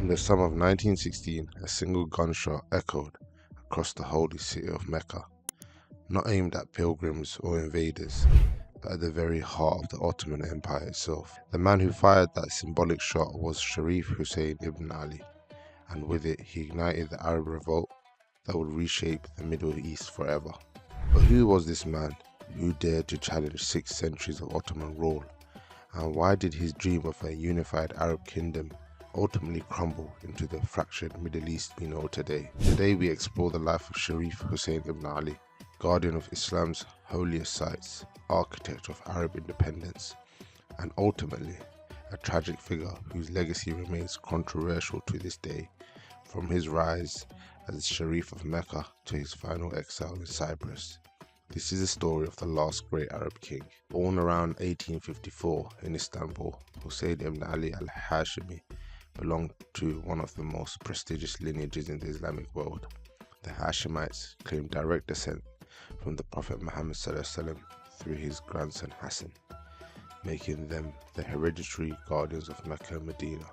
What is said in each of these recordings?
In the summer of 1916, a single gunshot echoed across the holy city of Mecca, not aimed at pilgrims or invaders, but at the very heart of the Ottoman Empire itself. The man who fired that symbolic shot was Sharif Hussein ibn Ali, and with it he ignited the Arab Revolt that would reshape the Middle East forever. But who was this man who dared to challenge 6 centuries of Ottoman rule, and why did his dream of a unified Arab kingdom ultimately crumble into the fractured Middle East we know today? Today we explore the life of Sharif Hussein ibn Ali, guardian of Islam's holiest sites, architect of Arab independence, and ultimately a tragic figure whose legacy remains controversial to this day, from his rise as Sharif of Mecca to his final exile in Cyprus. This is the story of the last great Arab king. Born around 1854 in Istanbul, Hussein ibn Ali al-Hashimi belonged to one of the most prestigious lineages in the Islamic world. The Hashemites claim direct descent from the Prophet Muhammad ﷺ through his grandson Hassan, making them the hereditary guardians of Mecca and Medina,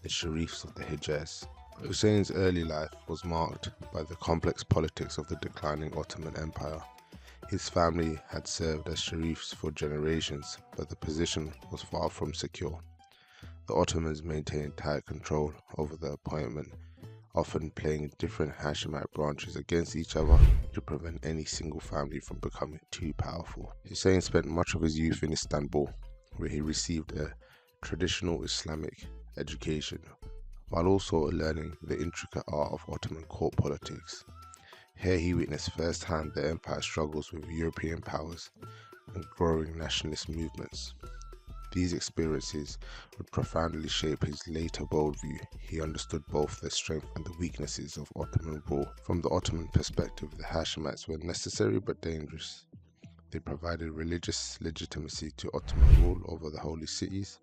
the Sharifs of the Hejaz. Hussein's early life was marked by the complex politics of the declining Ottoman Empire. His family had served as Sharifs for generations, but the position was far from secure. The Ottomans maintained tight control over the appointment, often playing different Hashemite branches against each other to prevent any single family from becoming too powerful. Hussein spent much of his youth in Istanbul, where he received a traditional Islamic education, while also learning the intricate art of Ottoman court politics. Here he witnessed firsthand the empire's struggles with European powers and growing nationalist movements. These experiences would profoundly shape his later worldview. He understood both the strength and the weaknesses of Ottoman rule. From the Ottoman perspective, the Hashemites were necessary but dangerous. They provided religious legitimacy to Ottoman rule over the holy cities,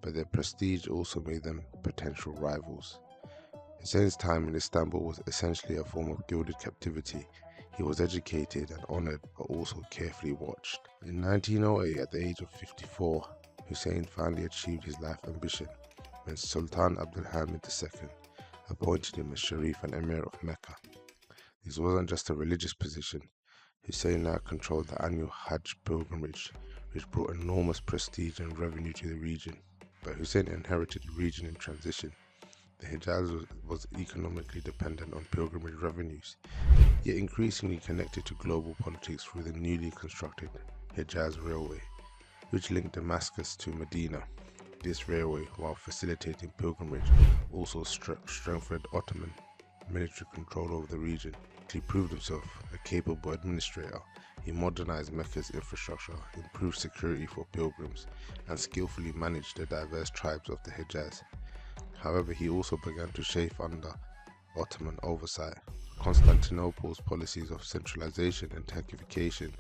but their prestige also made them potential rivals. Hussein's time in Istanbul was essentially a form of gilded captivity. He was educated and honored, but also carefully watched. In 1908, at the age of 54, Hussein finally achieved his life ambition when Sultan Abdulhamid II appointed him as Sharif and Emir of Mecca. This wasn't just a religious position. Hussein now controlled the annual Hajj pilgrimage, which brought enormous prestige and revenue to the region. But Hussein inherited a region in transition. The Hejaz was economically dependent on pilgrimage revenues, yet increasingly connected to global politics through the newly constructed Hejaz Railway, which linked Damascus to Medina. This railway, while facilitating pilgrimage, also strengthened Ottoman military control over the region. He proved himself a capable administrator. He modernized Mecca's infrastructure, improved security for pilgrims, and skillfully managed the diverse tribes of the Hejaz. However, he also began to chafe under Ottoman oversight. Constantinople's policies of centralization and Turkification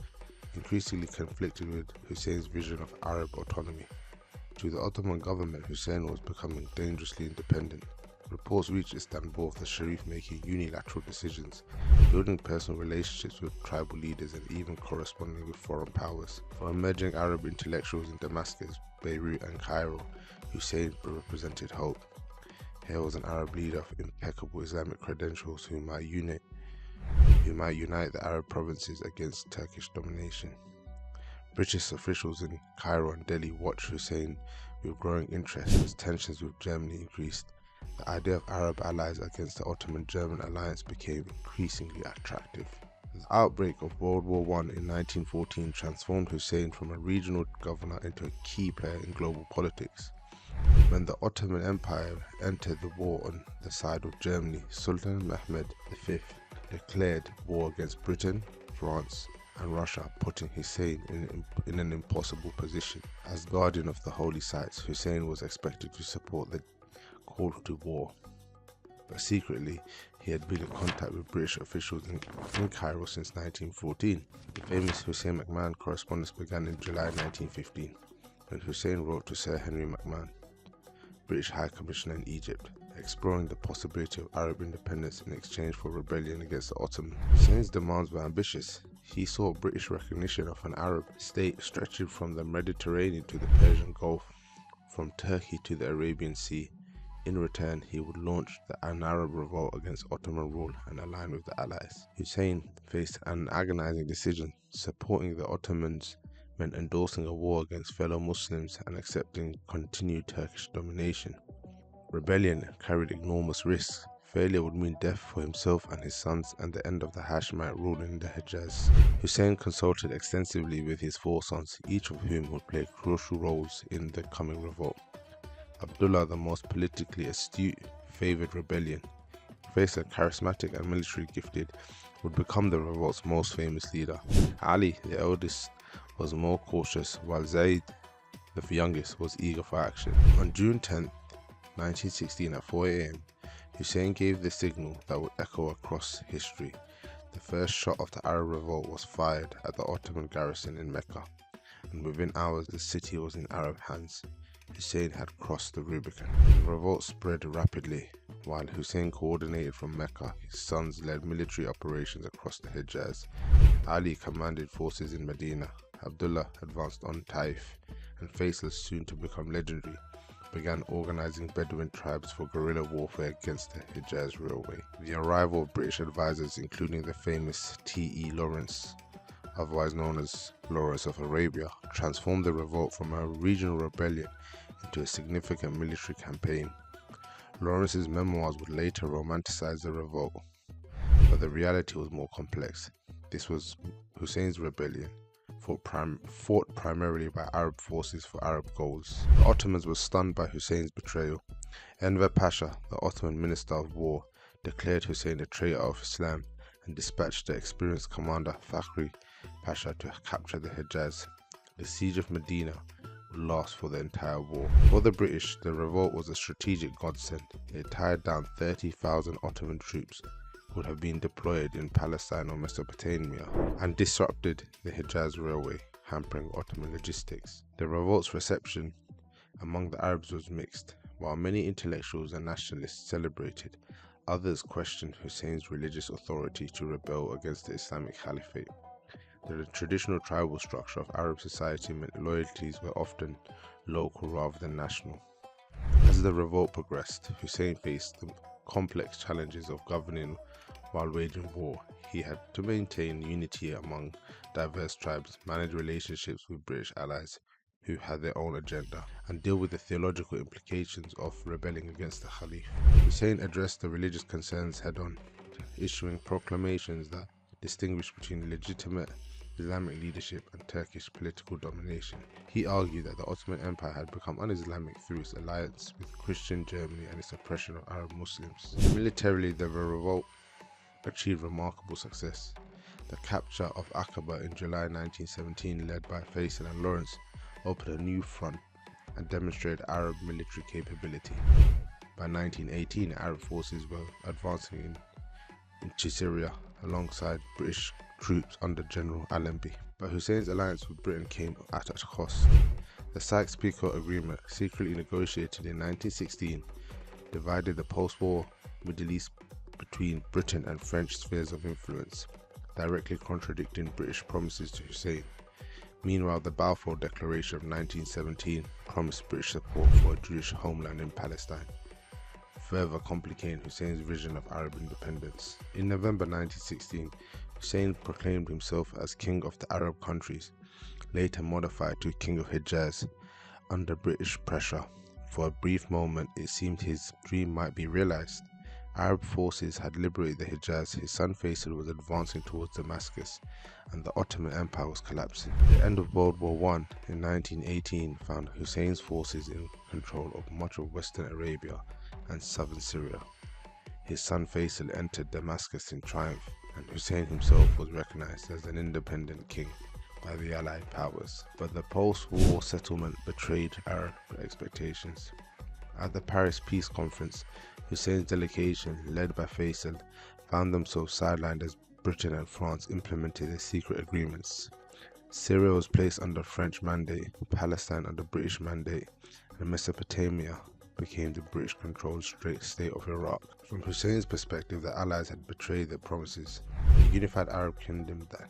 increasingly conflicted with Hussein's vision of Arab autonomy. To the Ottoman government, Hussein was becoming dangerously independent. Reports reached Istanbul of the Sharif making unilateral decisions, building personal relationships with tribal leaders, and even corresponding with foreign powers. For emerging Arab intellectuals in Damascus, Beirut, and Cairo, Hussein represented hope. Here was an Arab leader of impeccable Islamic credentials who might unite the Arab provinces against Turkish domination. British officials in Cairo and Delhi watched Hussein with growing interest as tensions with Germany increased. The idea of Arab allies against the Ottoman-German alliance became increasingly attractive. The outbreak of World War I in 1914 transformed Hussein from a regional governor into a key player in global politics. When the Ottoman Empire entered the war on the side of Germany, Sultan Mehmed V declared war against Britain, France, and Russia, putting Hussein in an impossible position. As guardian of the holy sites, Hussein was expected to support the call to war, but secretly he had been in contact with British officials in Cairo since 1914. The famous Hussein McMahon correspondence began in July 1915, when Hussein wrote to Sir Henry McMahon, British High Commissioner in Egypt, exploring the possibility of Arab independence in exchange for rebellion against the Ottomans. Hussein's demands were ambitious. He sought British recognition of an Arab state stretching from the Mediterranean to the Persian Gulf, from Turkey to the Arabian Sea. In return, he would launch an Arab revolt against Ottoman rule and align with the Allies. Hussein faced an agonizing decision. Supporting the Ottomans meant endorsing a war against fellow Muslims and accepting continued Turkish domination. Rebellion carried enormous risks. Failure would mean death for himself and his sons and the end of the Hashemite rule in the Hejaz. Hussein consulted extensively with his four sons, each of whom would play crucial roles in the coming revolt. Abdullah, the most politically astute, favoured rebellion. Faisal, charismatic and military gifted, would become the revolt's most famous leader. Ali, the eldest, was more cautious, while Zayd, the youngest, was eager for action. On June 10, 1916 at 4 a.m, Hussein gave the signal that would echo across history. The first shot of the Arab Revolt was fired at the Ottoman garrison in Mecca, and within hours the city was in Arab hands. Hussein had crossed the Rubicon. The revolt spread rapidly. While Hussein coordinated from Mecca, his sons led military operations across the Hejaz. Ali commanded forces in Medina. Abdullah advanced on Taif, and Faisal, soon to become legendary, began organizing Bedouin tribes for guerrilla warfare against the Hejaz Railway. The arrival of British advisors, including the famous T.E. Lawrence, otherwise known as Lawrence of Arabia, transformed the revolt from a regional rebellion into a significant military campaign. Lawrence's memoirs would later romanticize the revolt, but the reality was more complex. This was Hussein's rebellion, fought primarily by Arab forces for Arab goals. The Ottomans were stunned by Hussein's betrayal. Enver Pasha, the Ottoman Minister of War, declared Hussein a traitor of Islam and dispatched the experienced commander Fakhri Pasha to capture the Hejaz. The siege of Medina would last for the entire war. For the British, the revolt was a strategic godsend. It tied down 30,000 Ottoman troops who would have been deployed in Palestine or Mesopotamia and disrupted the Hejaz Railway, hampering Ottoman logistics. The revolt's reception among the Arabs was mixed. While many intellectuals and nationalists celebrated, others questioned Hussein's religious authority to rebel against the Islamic Caliphate. The traditional tribal structure of Arab society meant loyalties were often local rather than national. As the revolt progressed, Hussein faced the complex challenges of governing while waging war. He had to maintain unity among diverse tribes, manage relationships with British allies who had their own agenda, and deal with the theological implications of rebelling against the Caliph. Hussein addressed the religious concerns head-on, issuing proclamations that distinguished between legitimate Islamic leadership and Turkish political domination. He argued that the Ottoman Empire had become un-Islamic through its alliance with Christian Germany and its oppression of Arab Muslims. Militarily, the revolt achieved remarkable success. The capture of Aqaba in July 1917, led by Faisal and Lawrence, opened a new front and demonstrated Arab military capability. By 1918, Arab forces were advancing into Syria alongside British troops under General Allenby. But Hussein's alliance with Britain came at a cost. The Sykes-Picot Agreement, secretly negotiated in 1916, divided the post-war Middle East between Britain and French spheres of influence, directly contradicting British promises to Hussein. Meanwhile, the Balfour Declaration of 1917 promised British support for a Jewish homeland in Palestine, further complicating Hussein's vision of Arab independence. In November 1916, Hussein proclaimed himself as King of the Arab countries, later modified to King of Hejaz, under British pressure. For a brief moment, it seemed his dream might be realized. Arab forces had liberated the Hejaz, his son Faisal was advancing towards Damascus, and the Ottoman Empire was collapsing. The end of World War I in 1918 found Hussein's forces in control of much of Western Arabia and southern Syria. His son Faisal entered Damascus in triumph, and Hussein himself was recognized as an independent king by the Allied powers. But the post-war settlement betrayed Arab expectations. At the Paris Peace Conference, Hussein's delegation, led by Faisal, found themselves sidelined as Britain and France implemented their secret agreements. Syria was placed under French mandate, Palestine under British mandate, and Mesopotamia became the British-controlled state of Iraq. From Hussein's perspective, the Allies had betrayed their promises. The unified Arab kingdom that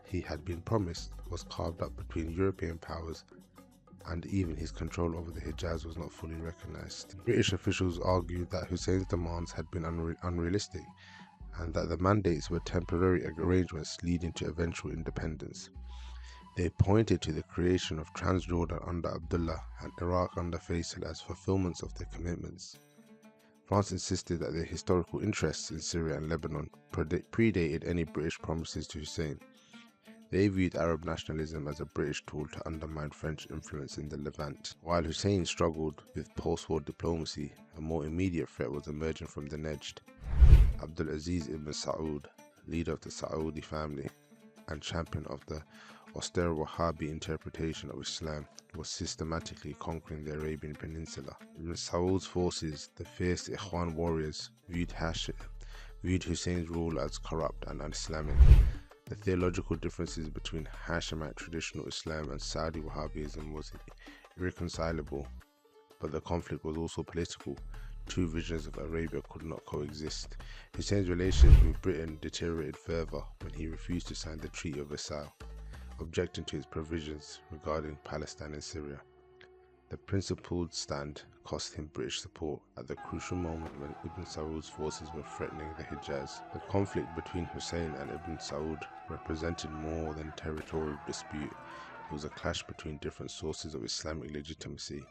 he had been promised was carved up between European powers and even his control over the Hejaz was not fully recognized. British officials argued that Hussein's demands had been unrealistic and that the mandates were temporary arrangements leading to eventual independence. They pointed to the creation of Transjordan under Abdullah and Iraq under Faisal as fulfillments of their commitments. France insisted that their historical interests in Syria and Lebanon predated any British promises to Hussein. They viewed Arab nationalism as a British tool to undermine French influence in the Levant. While Hussein struggled with post-war diplomacy, a more immediate threat was emerging from the Nejd. Abdul Aziz ibn Saud, leader of the Saudi family and champion of the austere Wahhabi interpretation of Islam, was systematically conquering the Arabian Peninsula. Ibn Saud's forces, the fierce Ikhwan warriors, viewed Hussein's rule as corrupt and un-Islamic. The theological differences between Hashemite traditional Islam and Saudi Wahhabism was irreconcilable, but the conflict was also political. Two visions of Arabia could not coexist. Hussein's relationship with Britain deteriorated further when he refused to sign the Treaty of Versailles, objecting to its provisions regarding Palestine and Syria. The principled stand cost him British support at the crucial moment when Ibn Saud's forces were threatening the Hejaz. The conflict between Hussein and Ibn Saud represented more than territorial dispute. It was a clash between different sources of Islamic legitimacy.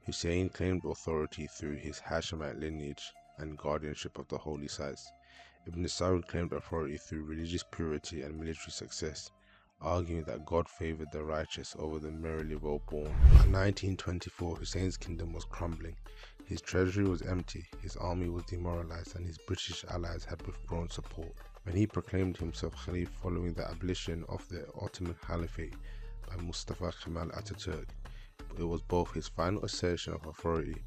Hussein claimed authority through his Hashemite lineage and guardianship of the holy sites. Ibn Saud claimed authority through religious purity and military success, arguing that God favored the righteous over the merely well-born. By 1924, Hussein's kingdom was crumbling. His treasury was empty, his army was demoralized, and his British allies had withdrawn support. When he proclaimed himself Khalif following the abolition of the Ottoman Caliphate by Mustafa Kemal Ataturk, it was both his final assertion of authority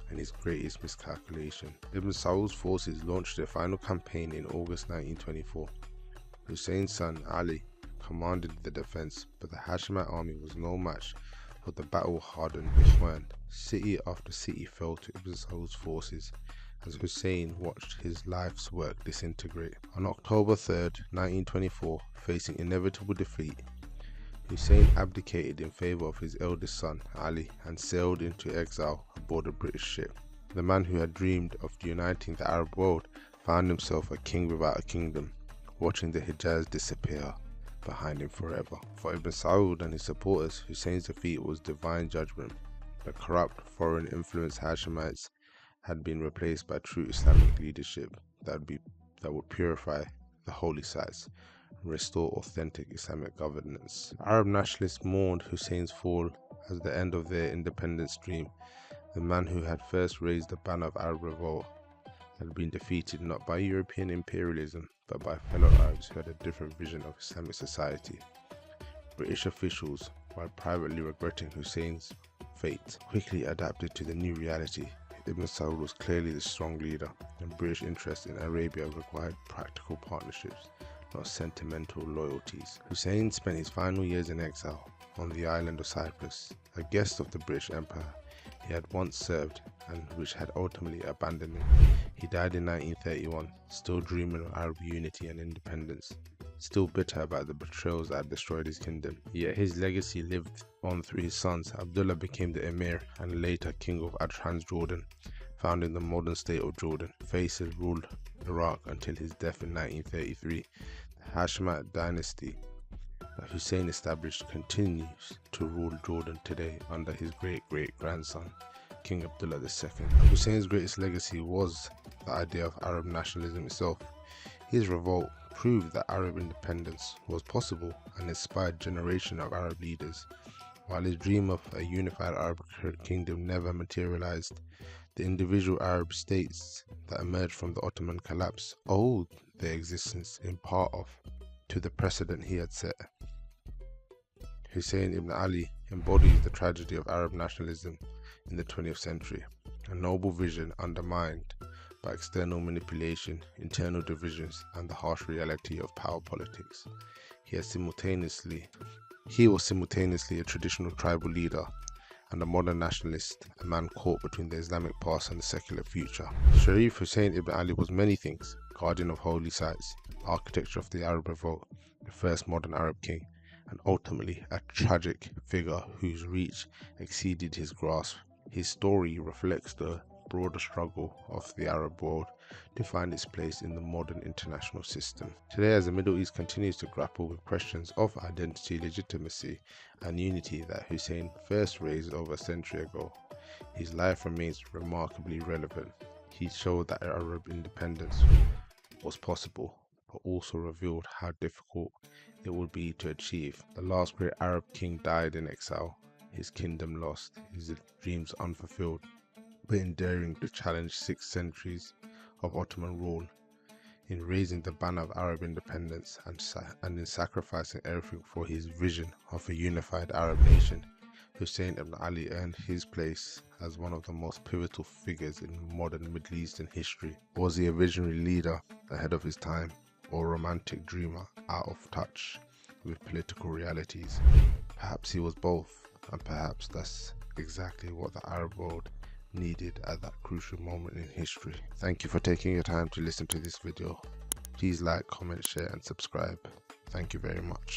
and his greatest miscalculation. Ibn Saud's forces launched their final campaign in August 1924. Hussein's son Ali commanded the defense, but the Hashemite army was no match for the battle-hardened Ikhwan. City after city fell to Ibn Saud's forces as Hussein watched his life's work disintegrate. On October 3, 1924, facing inevitable defeat, Hussein abdicated in favor of his eldest son, Ali, and sailed into exile aboard a British ship. The man who had dreamed of uniting the Arab world found himself a king without a kingdom, watching the Hejaz disappear behind him forever. For Ibn Saud and his supporters, Hussein's defeat was divine judgment. The corrupt, foreign-influenced Hashemites had been replaced by true Islamic leadership that would purify the holy sites and restore authentic Islamic governance. Arab nationalists mourned Hussein's fall as the end of their independence dream. The man who had first raised the banner of Arab Revolt had been defeated not by European imperialism, but by fellow Arabs who had a different vision of Islamic society. British officials, while privately regretting Hussein's fate, quickly adapted to the new reality. Ibn Saud was clearly the strong leader, and British interest in Arabia required practical partnerships, not sentimental loyalties. Hussein spent his final years in exile on the island of Cyprus, a guest of the British Empire he had once served and which had ultimately abandoned him. He died in 1931, still dreaming of Arab unity and independence, still bitter about the betrayals that had destroyed his kingdom. Yet his legacy lived on through his sons. Abdullah became the emir and later king of Transjordan, founding the modern state of Jordan. Faisal ruled Iraq until his death in 1933. The Hashemite dynasty that Hussein established continues to rule Jordan today under his great-great-grandson, King Abdullah II. Hussein's greatest legacy was the idea of Arab nationalism itself. His revolt proved that Arab independence was possible and inspired generations of Arab leaders. While his dream of a unified Arab kingdom never materialized, the individual Arab states that emerged from the Ottoman collapse owed their existence in part to the precedent he had set. Hussein ibn Ali embodies the tragedy of Arab nationalism in the 20th century, a noble vision undermined by external manipulation, internal divisions, and the harsh reality of power politics. He was simultaneously a traditional tribal leader and a modern nationalist, a man caught between the Islamic past and the secular future. Sharif Hussein ibn Ali was many things: guardian of holy sites, architecture of the Arab Revolt, the first modern Arab king, and ultimately a tragic figure whose reach exceeded his grasp. His story reflects the broader struggle of the Arab world to find its place in the modern international system. Today, as the Middle East continues to grapple with questions of identity, legitimacy, and unity that Hussein first raised over a century ago, his life remains remarkably relevant. He showed that Arab independence was possible, but also revealed how difficult it would be to achieve. The last great Arab king died in exile, his kingdom lost, his dreams unfulfilled, but enduring to challenge 6 centuries of Ottoman rule. In raising the banner of Arab independence and in sacrificing everything for his vision of a unified Arab nation, Hussein ibn Ali earned his place as one of the most pivotal figures in modern Middle Eastern history. Was he a visionary leader ahead of his time, or a romantic dreamer out of touch with political realities? Perhaps he was both, and perhaps that's exactly what the Arab world needed at that crucial moment in history. Thank you for taking your time to listen to this video. Please like, comment, share and subscribe. Thank you very much.